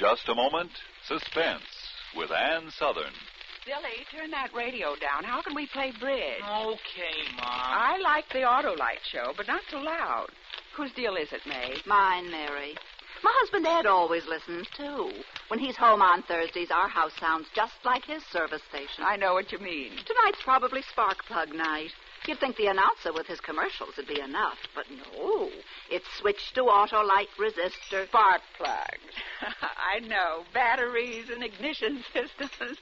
just a moment, Suspense with Ann Southern. Billy, turn that radio down. How can we play bridge? Okay, Mom. I like the Autolite show, but not so loud. Whose deal is it, May? Mine, Mary. My husband Ed always listens, too. When he's home on Thursdays, our house sounds just like his service station. I know what you mean. Tonight's probably spark plug night. You'd think the announcer with his commercials would be enough, but no. It's switched to Autolite resistor. Spark plug. I know. Batteries and ignition systems.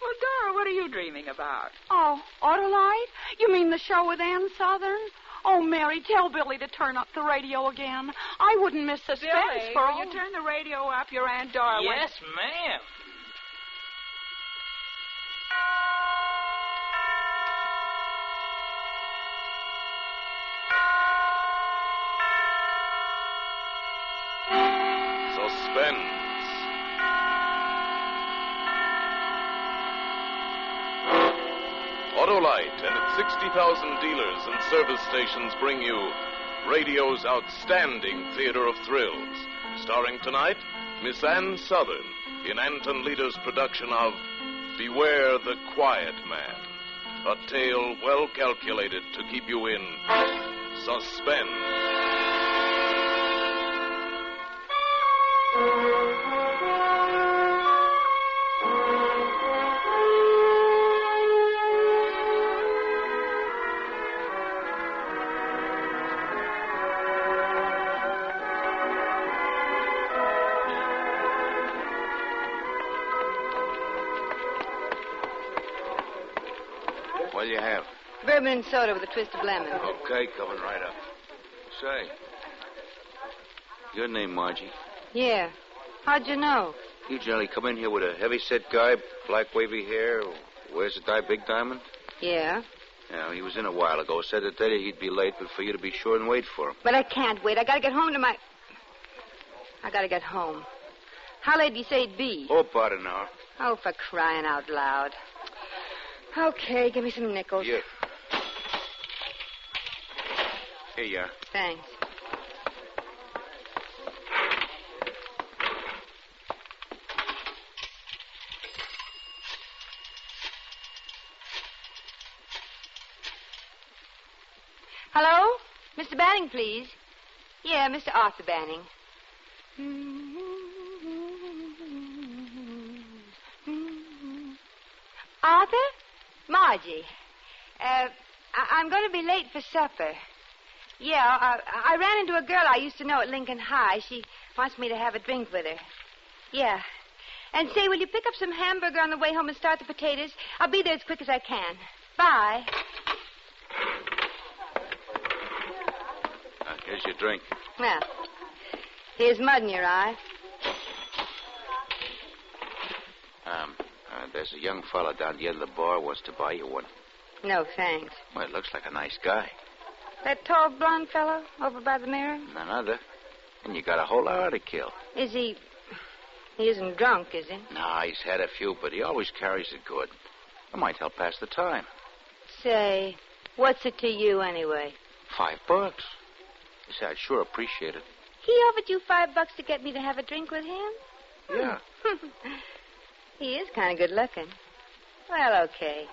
Well, Dora, what are you dreaming about? Oh, Autolite? You mean the show with Ann Southern? Oh, Mary, tell Billy to turn up the radio again. I wouldn't miss Suspense Billy, for will all... you turn the radio up? Your Aunt Dora Yes, ma'am. Suspense. Autolite and its 60,000 dealers and service stations bring you radio's outstanding theater of thrills. Starring tonight, Miss Ann Southern in Anton Leader's production of Beware the Quiet Man. A tale well calculated to keep you in suspense. What do you have? Bourbon and soda with a twist of lemon. Okay, coming right up. Say, your name, Margie? Yeah. How'd you know? You generally come in here with a heavy-set guy, black wavy hair, wears a big diamond? Yeah. Yeah, he was in a while ago. Said that day he'd be late, but for you to be sure and wait for him. But I can't wait. I gotta get home to my... I gotta get home. How late do you say it'd be? Oh, about an hour. Oh, for crying out loud. Okay, give me some nickels. Yeah. Here you are. Thanks. Hello? Mr. Banning, please. Yeah, Mr. Arthur Banning. Arthur? Margie. I'm going to be late for supper. Yeah, I ran into a girl I used to know at Lincoln High. She wants me to have a drink with her. Yeah. And say, will you pick up some hamburger on the way home and start the potatoes? I'll be there as quick as I can. Bye. Here's your drink. Well, here's mud in your eye. There's a young fella down the end of the bar wants to buy you one. No, thanks. Well, it looks like a nice guy. That tall, blonde fellow over by the mirror? None other. And you got a whole hour to kill. Is he... He isn't drunk, is he? Nah, he's had a few, but he always carries it good. It might help pass the time. Say, what's it to you anyway? $5. You say, I'd sure appreciate it. He offered you $5 to get me to have a drink with him? Yeah. He is kind of good looking. Well, okay.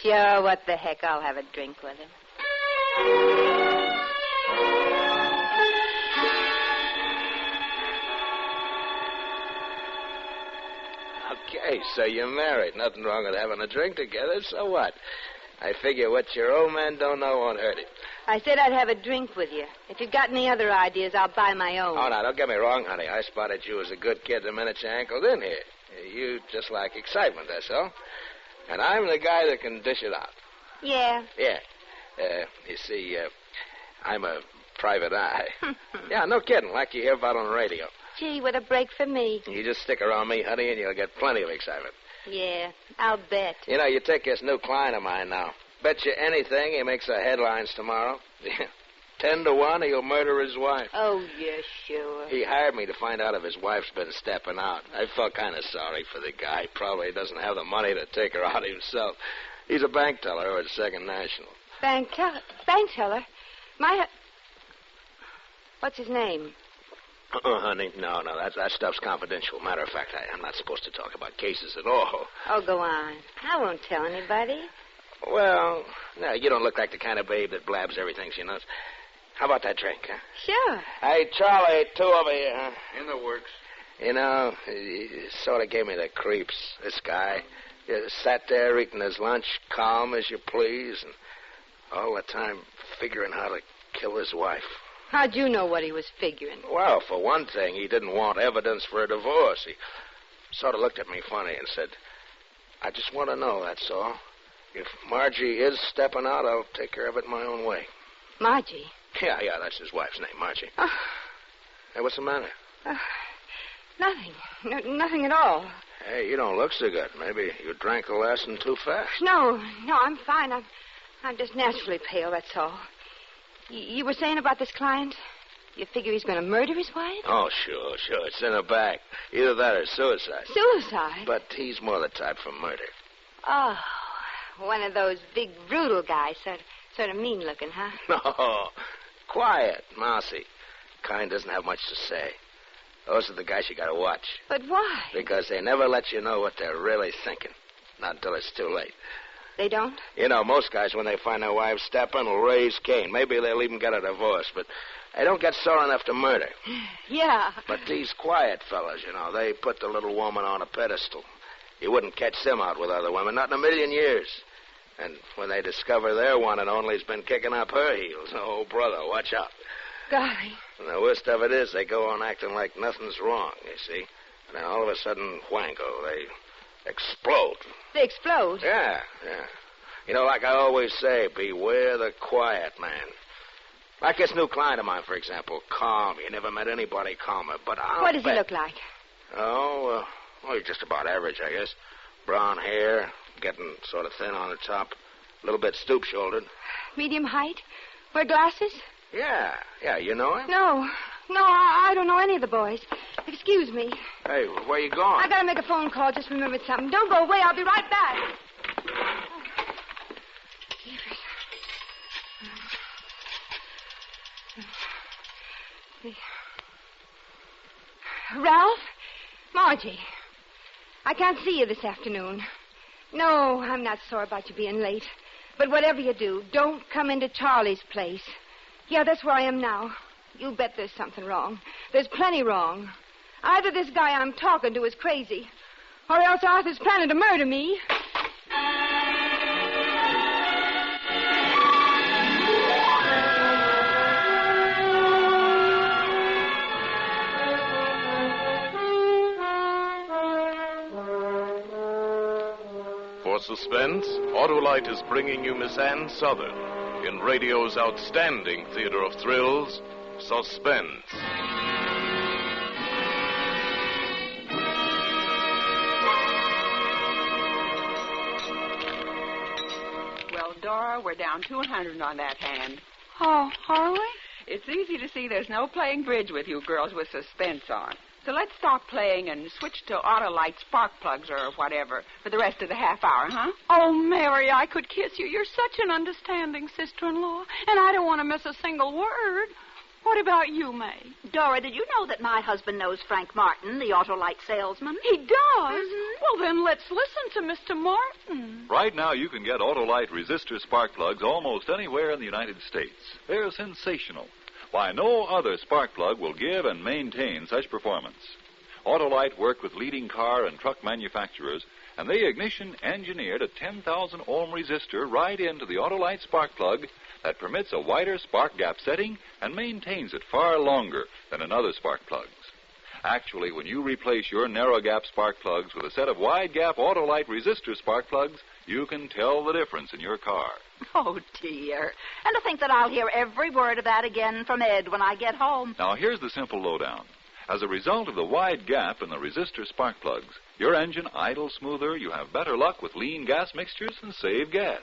Sure, what the heck, I'll have a drink with him. Okay, so you're married. Nothing wrong with having a drink together, so what? I figure what your old man don't know won't hurt him. I said I'd have a drink with you. If you've got any other ideas, I'll buy my own. Oh, now, don't get me wrong, honey. I spotted you as a good kid the minute you ankled in here. You just like excitement, that's all. And I'm the guy that can dish it out. Yeah? Yeah. You see, I'm a private eye. Yeah, no kidding, like you hear about on the radio. Gee, what a break for me. You just stick around me, honey, and you'll get plenty of excitement. Yeah, I'll bet. You know, you take this new client of mine now. Bet you anything he makes the headlines tomorrow. 10 to 1, he'll murder his wife. Oh, yeah, sure. He hired me to find out if his wife's been stepping out. I felt kind of sorry for the guy. Probably doesn't have the money to take her out himself. He's a bank teller over at Second National. Bank teller? My... What's his name? Honey, no, that stuff's confidential. Matter of fact, I'm not supposed to talk about cases at all. Oh, go on. I won't tell anybody. Well, no, you don't look like the kind of babe that blabs everything she knows. How about that drink, huh? Sure. Hey, Charlie, 2 over here, huh? In the works. You know, he sort of gave me the creeps, this guy. He sat there eating his lunch, calm as you please, and all the time figuring how to kill his wife. How'd you know what he was figuring? Well, for one thing, he didn't want evidence for a divorce. He sort of looked at me funny and said, I just want to know, that's all. If Margie is stepping out, I'll take care of it my own way. Margie? Yeah, that's his wife's name, Margie. Hey, what's the matter? Nothing. Nothing at all. Hey, you don't look so good. Maybe you drank the last one too fast. No, I'm fine. I'm just naturally pale, that's all. You were saying about this client? You figure he's going to murder his wife? Oh, sure. It's in the back. Either that or suicide. Suicide? But he's more the type for murder. Oh, one of those big, brutal guys. Sort of mean-looking, huh? No. Quiet, mousy. Kind doesn't have much to say. Those are the guys you got to watch. But why? Because they never let you know what they're really thinking. Not until it's too late. They don't? You know, most guys, when they find their wives stepping, will raise Cain. Maybe they'll even get a divorce, but they don't get sore enough to murder. Yeah. But these quiet fellas, you know, they put the little woman on a pedestal. You wouldn't catch them out with other women, not in a million years. And when they discover their one and only's been kicking up her heels, oh, brother, watch out. Golly. And the worst of it is they go on acting like nothing's wrong, you see. And then all of a sudden, whango, they explode. They explode? Yeah. You know, like I always say, beware the quiet man. Like this new client of mine, for example. Calm. You never met anybody calmer. But what does he look like? Oh, he's just about average, I guess. Brown hair, getting sort of thin on the top. A little bit stoop-shouldered. Medium height? Wear glasses? Yeah, you know him? No, I don't know any of the boys. Excuse me. Hey, where you going? I gotta make a phone call. Just remembered something. Don't go away. I'll be right back. Ralph? Margie. I can't see you this afternoon. No, I'm not sore about you being late. But whatever you do, don't come into Charlie's place. Yeah, that's where I am now. You bet there's something wrong. There's plenty wrong. Either this guy I'm talking to is crazy, or else Arthur's planning to murder me. For Suspense, Autolite is bringing you Miss Ann Southern in radio's outstanding theater of thrills, Suspense. Well, Dora, we're down 200 on that hand. Oh, are we? It's easy to see there's no playing bridge with you girls with Suspense on. So let's stop playing and switch to Autolite spark plugs or whatever for the rest of the half hour, huh? Oh, Mary, I could kiss you. You're such an understanding sister-in-law, and I don't want to miss a single word. What about you, May? Dora, did you know that my husband knows Frank Martin, the Autolite salesman? He does? Mm-hmm. Well, then let's listen to Mr. Martin. Right now, you can get Autolite resistor spark plugs almost anywhere in the United States. They're sensational. Why, no other spark plug will give and maintain such performance. Autolite worked with leading car and truck manufacturers, and they ignition engineered a 10,000 ohm resistor right into the Autolite spark plug that permits a wider spark gap setting and maintains it far longer than in other spark plugs. Actually, when you replace your narrow gap spark plugs with a set of wide gap Autolite resistor spark plugs, you can tell the difference in your car. Oh, dear. And to think that I'll hear every word of that again from Ed when I get home. Now, here's the simple lowdown. As a result of the wide gap in the resistor spark plugs, your engine idles smoother, you have better luck with lean gas mixtures, and save gas.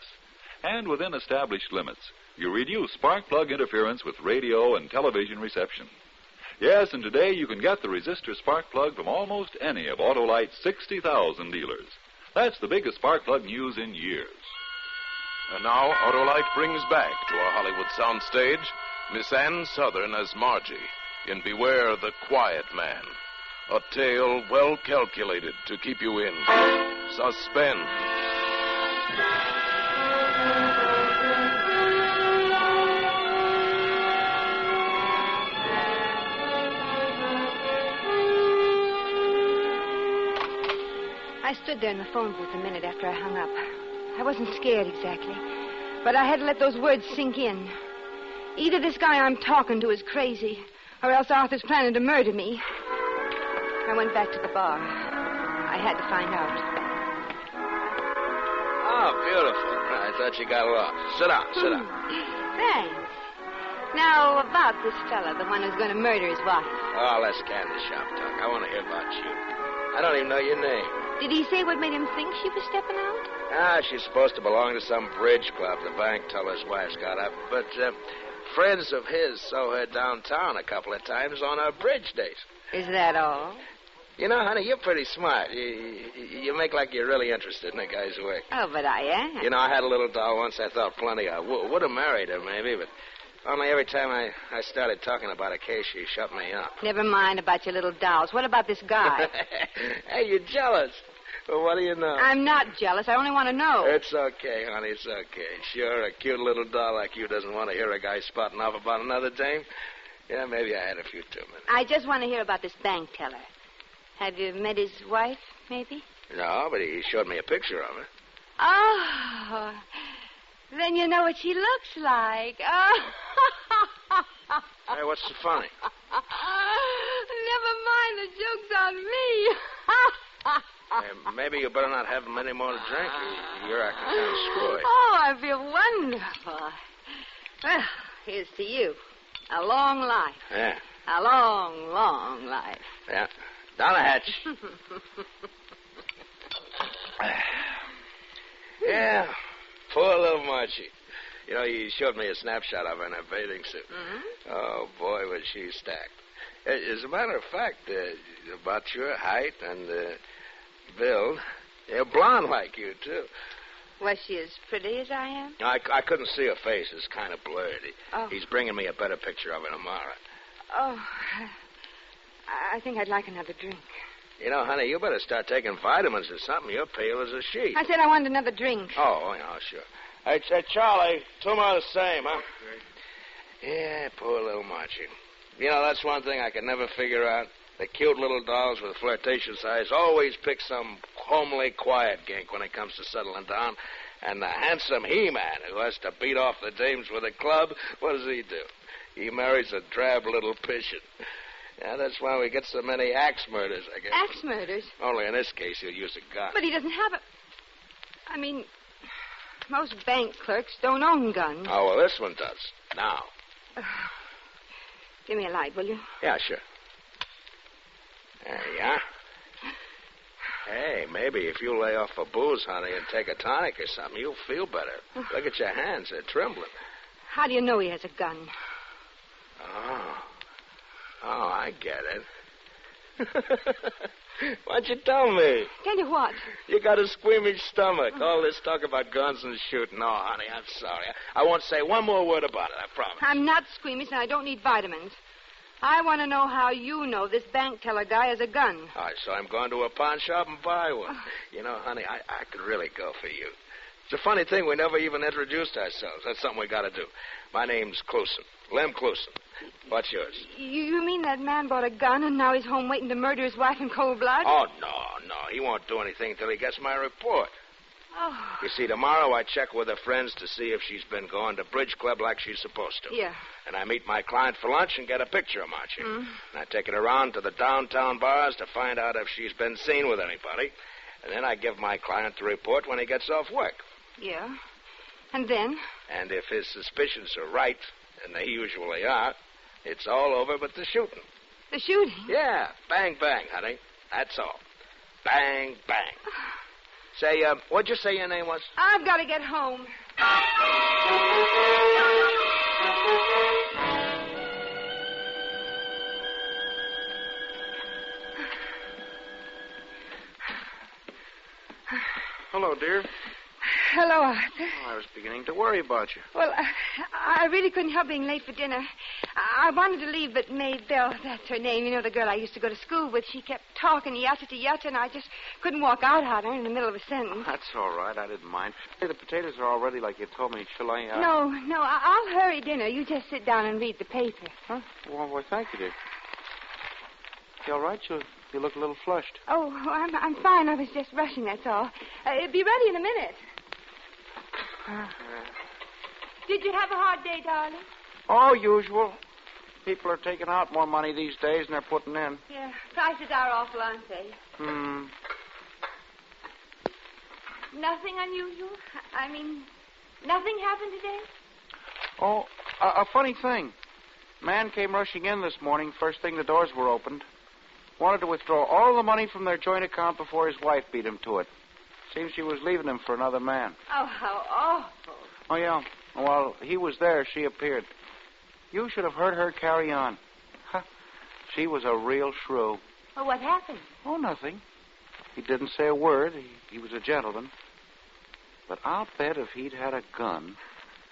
And within established limits, you reduce spark plug interference with radio and television reception. Yes, and today you can get the resistor spark plug from almost any of Autolite's 60,000 dealers. That's the biggest spark plug news in years. And now, Autolite brings back to our Hollywood soundstage Miss Ann Southern as Margie in Beware the Quiet Man, a tale well calculated to keep you in suspense. I stood there in the phone booth a minute after I hung up. I wasn't scared exactly, but I had to let those words sink in. Either this guy I'm talking to is crazy, or else Arthur's planning to murder me. I went back to the bar. I had to find out. Oh, beautiful. I thought you got lost. Sit down, sit down. Thanks. Now, about this fella, the one who's going to murder his wife. Oh, let's candy shop talk. I want to hear about you. I don't even know your name. Did he say what made him think she was stepping out? She's supposed to belong to some bridge club the bank teller's wife's got up. But friends of his saw her downtown a couple of times on a bridge date. Is that all? You know, honey, you're pretty smart. You make like you're really interested in a guy's work. Oh, but I am. You know, I had a little doll once I thought plenty of. Would have married her, maybe, but only every time I started talking about a case, she shut me up. Never mind about your little dolls. What about this guy? Hey, you're jealous. Well, what do you know? I'm not jealous. I only want to know. It's okay, honey. It's okay. Sure, a cute little doll like you doesn't want to hear a guy spouting off about another dame. Yeah, maybe I had a few too many. I just want to hear about this bank teller. Have you met his wife, maybe? No, but he showed me a picture of her. Oh, then you know what she looks like. Oh. Hey, what's so funny? Never mind, the joke's on me. Hey, maybe you better not have any more to drink. You're acting kind of screwy. Oh, I feel wonderful. Well, here's to you. A long life. Yeah. A long, long life. Yeah. Down the hatch. Yeah. Poor little Marchie. You know, he showed me a snapshot of her in her bathing suit. Mm-hmm. Oh, boy, was she stacked. As a matter of fact, about your height and build, you're blonde like you, too. Was she as pretty as I am? I couldn't see her face. It's kind of blurred. Oh. He's bringing me a better picture of her tomorrow. Oh, I think I'd like another drink. You know, honey, you better start taking vitamins or something. You're pale as a sheet. I said I wanted another drink. Oh, yeah, sure. Hey, Charlie, two more the same, huh? Yeah, poor little Marchie. You know, that's one thing I could never figure out. The cute little dolls with flirtatious eyes always pick some homely, quiet gink when it comes to settling down. And the handsome he-man who has to beat off the dames with a club, what does he do? He marries a drab little pigeon. Yeah, that's why we get so many axe murders, I guess. Axe murders? Only in this case, he'll use a gun. But he doesn't have a... I mean, most bank clerks don't own guns. Oh, well, this one does. Now. Give me a light, will you? Yeah, sure. There you are. Hey, maybe if you lay off for booze, honey, and take a tonic or something, you'll feel better. Look at your hands. They're trembling. How do you know he has a gun? Oh, I get it. Why'd you tell me? Tell you what? You got a squeamish stomach. All this talk about guns and shooting. Oh, honey, I'm sorry. I won't say one more word about it, I promise. I'm not squeamish, and I don't need vitamins. I want to know how you know this bank teller guy has a gun. All right, so I'm going to a pawn shop and buy one. You know, honey, I could really go for you. It's a funny thing, we never even introduced ourselves. That's something we got to do. My name's Cluson. Lem Cluson. What's yours? You mean that man bought a gun and now he's home waiting to murder his wife in cold blood? Oh, no. He won't do anything until he gets my report. Oh. You see, tomorrow I check with her friends to see if she's been going to bridge club like she's supposed to. Yeah. And I meet my client for lunch and get a picture of Marchie. And I take it around to the downtown bars to find out if she's been seen with anybody. And then I give my client the report when he gets off work. Yeah. And then? And if his suspicions are right, and they usually are, it's all over but the shooting. The shooting? Yeah. Bang, bang, honey. That's all. Bang, bang. Say, what'd you say your name was? I've got to get home. Hello, dear. Hello, Arthur. Oh, I was beginning to worry about you. Well, I really couldn't help being late for dinner. I wanted to leave, but Maybelle, that's her name, you know, the girl I used to go to school with, she kept talking yatta to yatta, and I just couldn't walk out on her in the middle of a sentence. That's all right. I didn't mind. Hey, the potatoes are all ready like you told me. Shall I... No, I'll hurry dinner. You just sit down and read the paper. Huh? Well, thank you, dear. You all right? You look a little flushed. Oh, I'm fine. I was just rushing, that's all. It'll be ready in a minute. Did you have a hard day, darling? Oh, usual. People are taking out more money these days than they're putting in. Yeah, prices are awful, aren't they? Nothing unusual? I mean, nothing happened today? Oh, a funny thing. Man came rushing in this morning, first thing the doors were opened. Wanted to withdraw all the money from their joint account before his wife beat him to it. Seems she was leaving him for another man. Oh, how awful. Oh, yeah. While he was there, she appeared. You should have heard her carry on. Huh. She was a real shrew. Well, what happened? Oh, nothing. He didn't say a word. He was a gentleman. But I'll bet if he'd had a gun,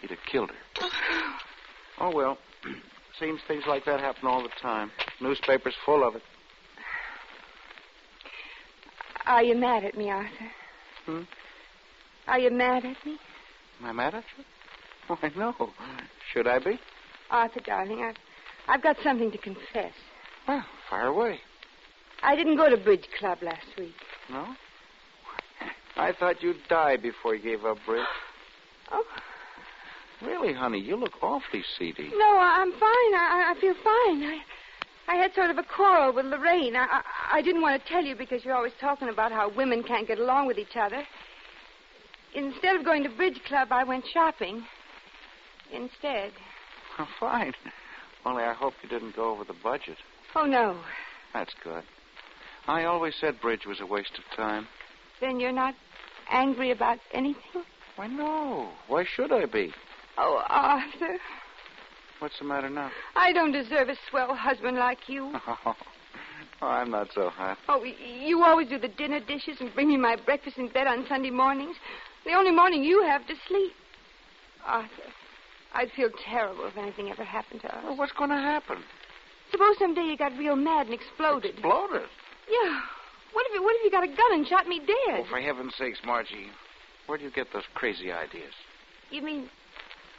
he'd have killed her. Oh, well. Seems things like that happen all the time. Newspapers full of it. Are you mad at me, Arthur? Are you mad at me? Am I mad at you? Why, no. Should I be? Arthur, darling, I've got something to confess. Well, fire away. I didn't go to bridge club last week. No? I thought you'd die before you gave up bridge. Oh. Really, honey, you look awfully seedy. No, I'm fine. I feel fine. I had sort of a quarrel with Lorraine. I didn't want to tell you because you're always talking about how women can't get along with each other. Instead of going to bridge club, I went shopping. Instead. Oh, fine. Only I hope you didn't go over the budget. Oh, no. That's good. I always said bridge was a waste of time. Then you're not angry about anything? Why, no. Why should I be? Oh, Arthur. What's the matter now? I don't deserve a swell husband like you. Oh, I'm not so hot. Oh, you always do the dinner dishes and bring me my breakfast in bed on Sunday mornings. The only morning you have to sleep. Arthur, I'd feel terrible if anything ever happened to us. Well, what's going to happen? Suppose someday you got real mad and exploded. Exploded? Yeah. What if you got a gun and shot me dead? Oh, for heaven's sakes, Margie. Where do you get those crazy ideas? You mean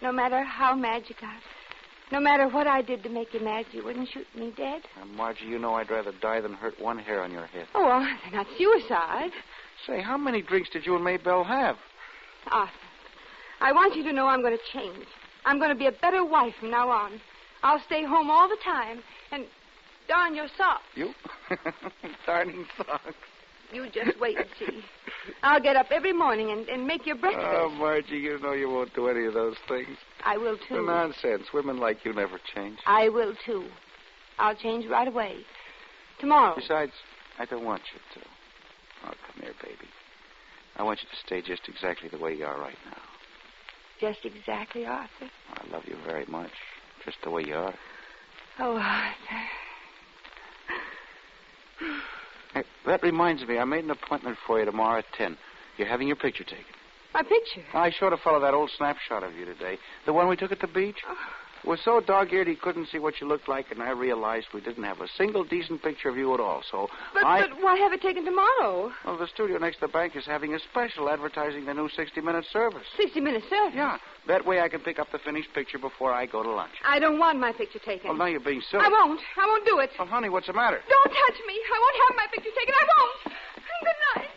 no matter how mad you got, no matter what I did to make you mad, you wouldn't shoot me dead? Margie, you know I'd rather die than hurt one hair on your head. Oh, Arthur, not suicide. Say, how many drinks did you and Maybelle have? Arthur, I want you to know I'm going to change. I'm going to be a better wife from now on. I'll stay home all the time and darn your socks. You? Darning socks. You just wait and see. I'll get up every morning and make your breakfast. Oh, Margie, you know you won't do any of those things. I will, too. Nonsense. Women like you never change. I will, too. I'll change right away. Tomorrow. Besides, I don't want you to. Oh, come here, baby. I want you to stay just exactly the way you are right now. Just exactly, Arthur? I love you very much. Just the way you are. Oh, Arthur. Hey, that reminds me, I made an appointment for you tomorrow at 10. You're having your picture taken. My picture? I showed a fellow that old snapshot of you today. The one we took at the beach. Oh. It was so dog-eared he couldn't see what you looked like, and I realized we didn't have a single decent picture of you at all, so But why have it taken tomorrow? Well, the studio next to the bank is having a special advertising the new 60-minute service. 60-minute service? Yeah. That way I can pick up the finished picture before I go to lunch. I don't want my picture taken. Well, now you're being silly. I won't do it. Well, honey, what's the matter? Don't touch me. I won't have my picture taken. I won't. Good night.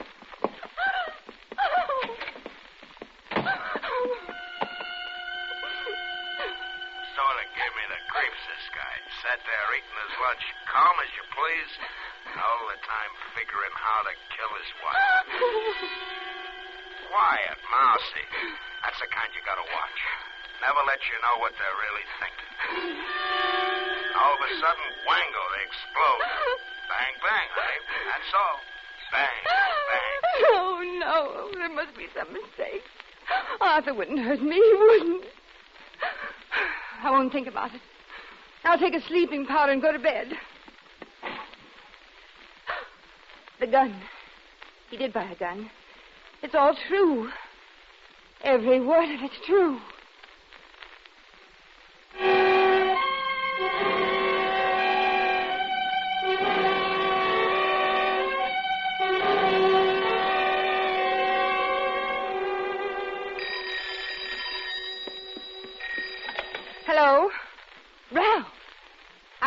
Sort of gave me the creeps, this guy. Sat there eating his lunch, calm as you please, all the time figuring how to kill his wife. Quiet, mousy. That's the kind you gotta watch. Never let you know what they're really thinking. All of a sudden, wango, they explode. Bang, bang, honey. That's all. Bang, bang. Oh, no. There must be some mistake. Arthur wouldn't hurt me. He wouldn't. I won't think about it. I'll take a sleeping powder and go to bed. The gun. He did buy a gun. It's all true. Every word of it's true.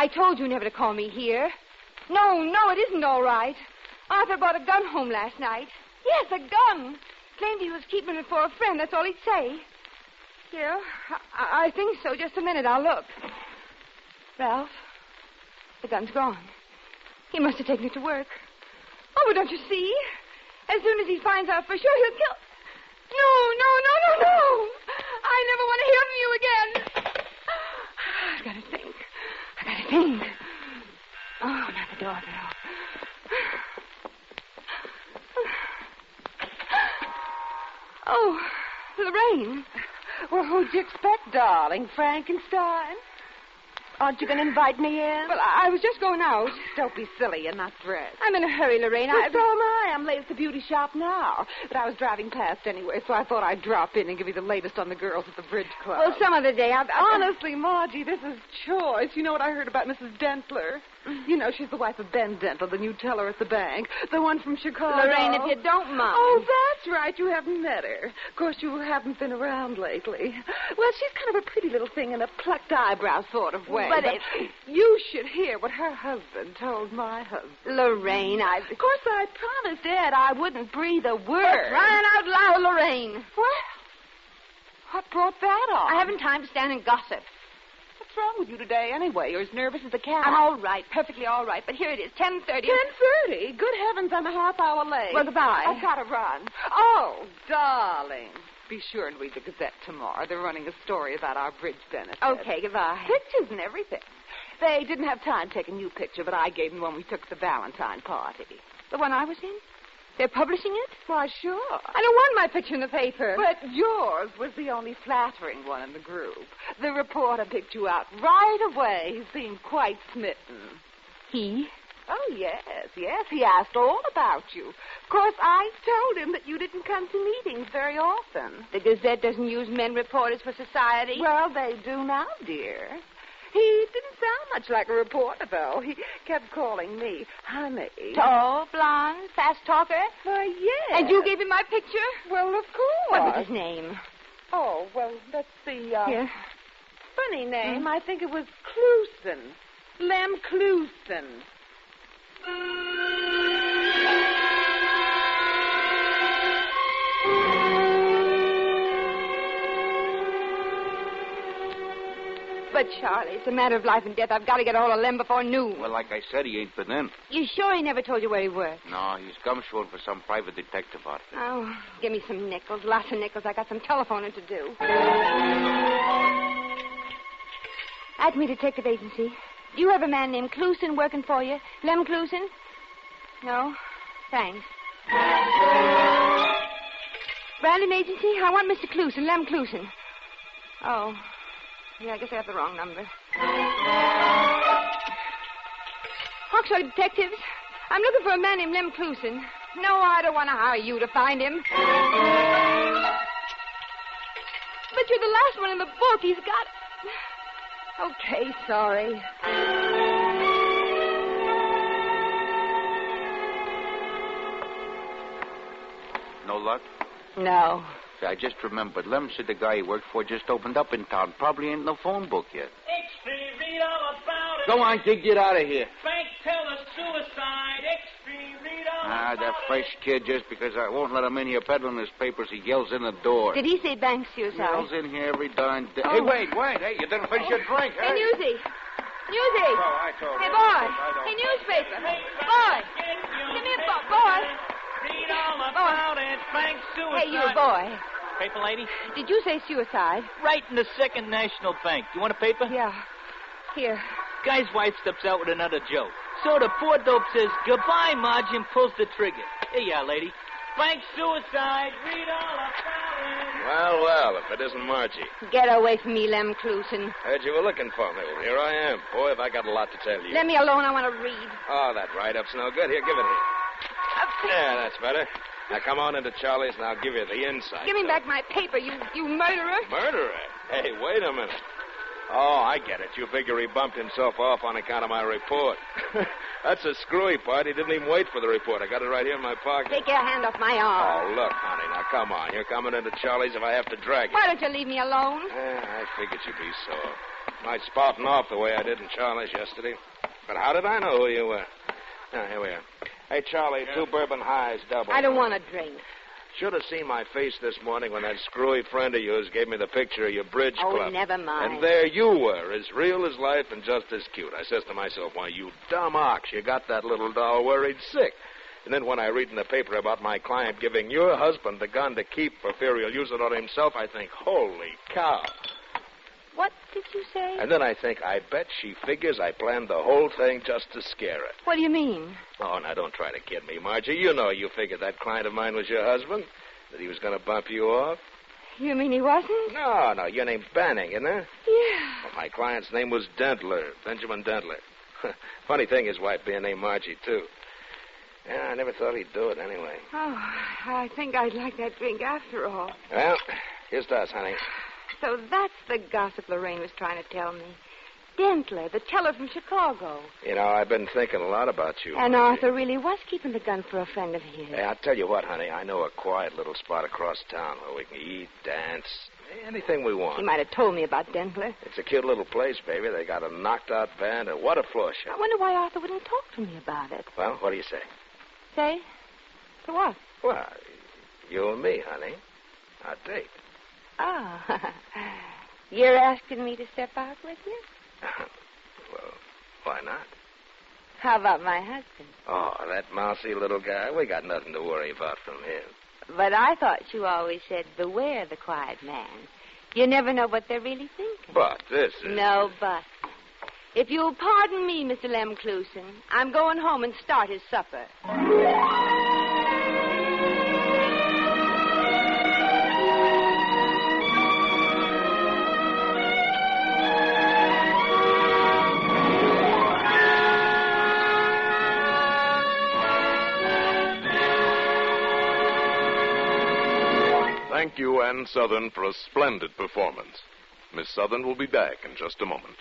I told you never to call me here. No, it isn't all right. Arthur brought a gun home last night. Yes, a gun. Claimed he was keeping it for a friend. That's all he'd say. Yeah, I think so. Just a minute. I'll look. Ralph, the gun's gone. He must have taken it to work. Oh, but don't you see? As soon as he finds out for sure, he'll kill... No. I never want to hear from you again. I've got to think. Oh, not the doorbell. Oh, Lorraine. Well, who'd you expect, darling? Frankenstein? Aren't you going to invite me in? Well, I was just going out. Don't be silly. You're not dressed. I'm in a hurry, Lorraine. Well, so am I. I'm late at the beauty shop now. But I was driving past anyway, so I thought I'd drop in and give you the latest on the girls at the Bridge Club. Well, some other day. Honestly, Margie, this is choice. You know what I heard about Mrs. Dentler? You know, she's the wife of Ben Dentler, the new teller at the bank. The one from Chicago. Lorraine, if you don't mind. Oh, that's right. You haven't met her. Of course, you haven't been around lately. Well, she's kind of a pretty little thing in a plucked eyebrow sort of way. But you should hear what her husband told my husband. Lorraine, Of course, I promised Ed I wouldn't breathe a word. Crying out loud, Lorraine. What brought that on? I haven't time to stand and gossip. What's wrong with you today, anyway? You're as nervous as a cat. I'm all right, perfectly all right. But here it is, 10:30. 10:30? Good heavens, I'm a half hour late. Well, goodbye. I've got to run. Oh, darling. Be sure and read the Gazette tomorrow. They're running a story about our bridge benefit. Okay, goodbye. Pictures and everything. They didn't have time to take a new picture, but I gave them the one we took at the Valentine party. The one I was in? They're publishing it? Why, sure. I don't want my picture in the paper. But yours was the only flattering one in the group. The reporter picked you out right away. He seemed quite smitten. He? Oh, yes. He asked all about you. Of course, I told him that you didn't come to meetings very often. The Gazette doesn't use men reporters for society? Well, they do now, dear. He didn't sound much like a reporter, though. He kept calling me honey. Tall, blonde, fast talker? Why, yes. And you gave him my picture? Well, of course. What was his name? Oh, well, let's see. Yeah. Funny name. I think it was Clusen. Lem Clusen. But, Charlie, it's a matter of life and death. I've got to get a hold of Lem before noon. Well, like I said, he ain't been in. You sure he never told you where he worked? No, he's gumshoeing for some private detective outfit. Oh, give me some nickels. Lots of nickels. I got some telephoning to do. Acme Detective Agency. Do you have a man named Clusen working for you? Lem Clusen? No? Thanks. Brandon Agency? I want Mr. Clusen, Lem Clusen. Oh. Yeah, I guess I have the wrong number. Hawkshaw Detectives. I'm looking for a man named Lem Clusen. No, I don't want to hire you to find him. But you're the last one in the book. He's got... Okay, sorry. No luck? No. See, I just remembered. Lem said the guy he worked for just opened up in town. Probably ain't no phone book yet. Extra, read all about it. Go on, kid, get out of here. Bank teller suicide. Extra, read all about That fresh kid, just because I won't let him in here peddling his papers, he yells in the door. Did he say bank suicide? Yells in here every darn day. Oh. Hey, wait. Hey, you didn't finish your drink, Hey, huh? Newsy. Newsy. Oh, I told Hey, you. boy. I don't- Hey, newspaper. Boy. Give me a boy. Read all about it. Bank suicide. Hey, you, boy. Paper lady? Did you say suicide? Right in the Second National Bank. You want a paper? Yeah. Here. Guy's wife steps out with another joke. So the poor dope says, goodbye, Marge, and pulls the trigger. Here you are, lady. Bank suicide. Read all about it. Well, if it isn't Margie. Get away from me, Lem Clusen. Heard you were looking for me. Well, here I am. Boy, have I got a lot to tell you. Let me alone. I want to read. Oh, that write-up's no good. Here, give it here. Yeah, that's better. Now, come on into Charlie's, and I'll give you the inside. Give me back my paper, you murderer. Murderer? Hey, wait a minute. Oh, I get it. You figure he bumped himself off on account of my report. That's a screwy part. He didn't even wait for the report. I got it right here in my pocket. Take your hand off my arm. Oh, look, honey, now come on. You're coming into Charlie's if I have to drag you. Why don't you leave me alone? I figured you'd be sore. Night spouting off the way I did in Charlie's yesterday. But how did I know who you were? Ah, here we are. Hey, Charlie, 2 bourbon highs, double. I don't want a drink. Should have seen my face this morning when that screwy friend of yours gave me the picture of your bridge club. Oh, never mind. And there you were, as real as life and just as cute. I says to myself, why, you dumb ox, you got that little doll worried sick. And then when I read in the paper about my client giving your husband the gun to keep for fear he'll use it on himself, I think, holy cow. What did you say? And then I think, I bet she figures I planned the whole thing just to scare her. What do you mean? Oh, now, don't try to kid me, Margie. You know you figured that client of mine was your husband, that he was going to bump you off. You mean he wasn't? No, your name's Banning, isn't it? Yeah. Well, my client's name was Dentler, Benjamin Dentler. Funny thing, his wife being named Margie, too. Yeah, I never thought he'd do it anyway. Oh, I think I'd like that drink after all. Well, here's to us, honey. So that's the gossip Lorraine was trying to tell me. Dentler, the teller from Chicago. You know, I've been thinking a lot about you. And Margie. Arthur really was keeping the gun for a friend of his. Hey, I'll tell you what, honey. I know a quiet little spot across town where we can eat, dance, anything we want. He might have told me about Dentler. It's a cute little place, baby. They got a knocked-out band, and what a floor show. I wonder why Arthur wouldn't talk to me about it. Well, what do you say? Say? To what? Well, you and me, honey. Our date. Oh. You're asking me to step out with you? Well, why not? How about my husband? Oh, that mousy little guy. We got nothing to worry about from him. But I thought you always said, beware the quiet man. You never know what they're really thinking. But this is... No buts. If you'll pardon me, Mr. Lem Clusen, I'm going home and start his supper. Thank you, Ann Southern, for a splendid performance. Miss Southern will be back in just a moment.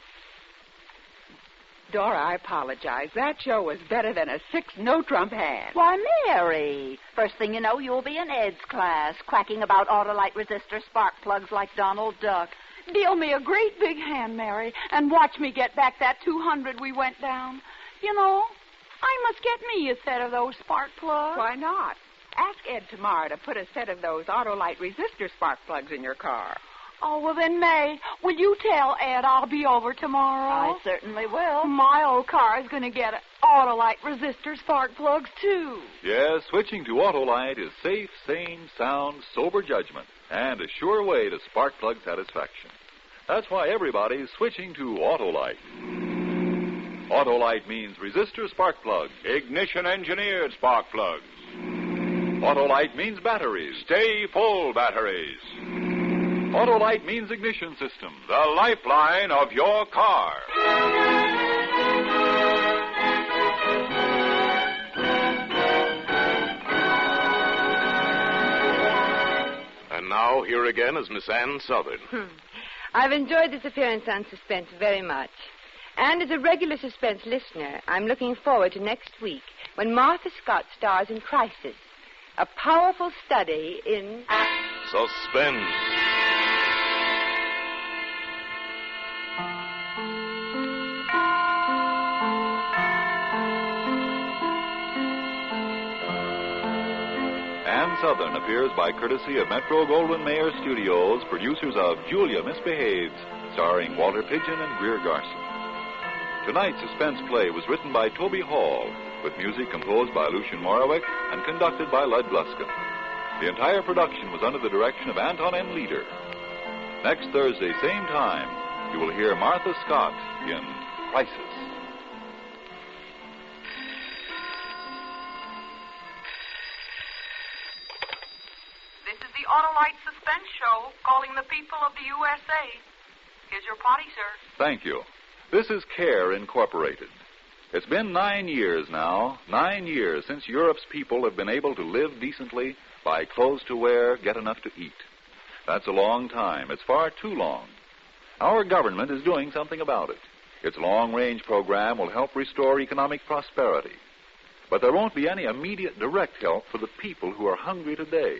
Dora, I apologize. That show was better than a 6 no-trump hand. Why, Mary, first thing you know, you'll be in Ed's class, quacking about Autolite resistor spark plugs like Donald Duck. Deal me a great big hand, Mary, and watch me get back that 200 we went down. You know, I must get me a set of those spark plugs. Why not? Ask Ed tomorrow to put a set of those Autolite resistor spark plugs in your car. Oh, well then, May, will you tell Ed I'll be over tomorrow? I certainly will. My old car is going to get Autolite resistor spark plugs, too. Yes, switching to Autolite is safe, sane, sound, sober judgment, and a sure way to spark plug satisfaction. That's why everybody's switching to Autolite. Autolite means resistor spark plugs. Ignition-engineered spark plugs. Autolite means batteries. Stay full batteries. Autolite means ignition system. The lifeline of your car. And now, here again is Miss Ann Southern. I've enjoyed this appearance on Suspense very much. And as a regular Suspense listener, I'm looking forward to next week when Martha Scott stars in Crisis, a powerful study in... Suspense. Ann Southern appears by courtesy of Metro-Goldwyn-Mayer Studios, producers of Julia Misbehaves, starring Walter Pidgeon and Greer Garson. Tonight's suspense play was written by Toby Hall, with music composed by Lucien Morawick and conducted by Lud Gluskin. The entire production was under the direction of Anton M. Leader. Next Thursday, same time, you will hear Martha Scott in Crisis. This is the Autolite Suspense Show calling the people of the USA. Here's your potty, sir. Thank you. This is CARE Incorporated. It's been 9 years now, 9 years since Europe's people have been able to live decently, buy clothes to wear, get enough to eat. That's a long time. It's far too long. Our government is doing something about it. Its long-range program will help restore economic prosperity. But there won't be any immediate direct help for the people who are hungry today.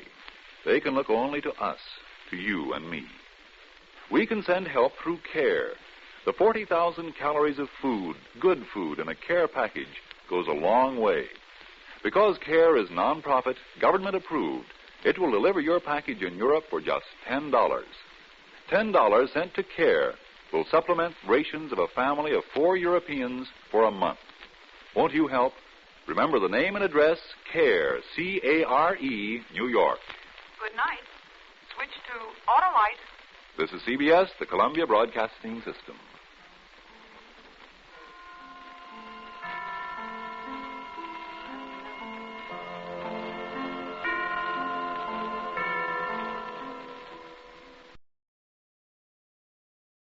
They can look only to us, to you and me. We can send help through CARE, The 40,000 calories of food, good food, in a Care package goes a long way. Because Care is non-profit, government approved, it will deliver your package in Europe for just $10. $10 sent to Care will supplement rations of a family of 4 Europeans for a month. Won't you help? Remember the name and address, Care, C-A-R-E, New York. Good night. Switch to Autolite. This is CBS, the Columbia Broadcasting System.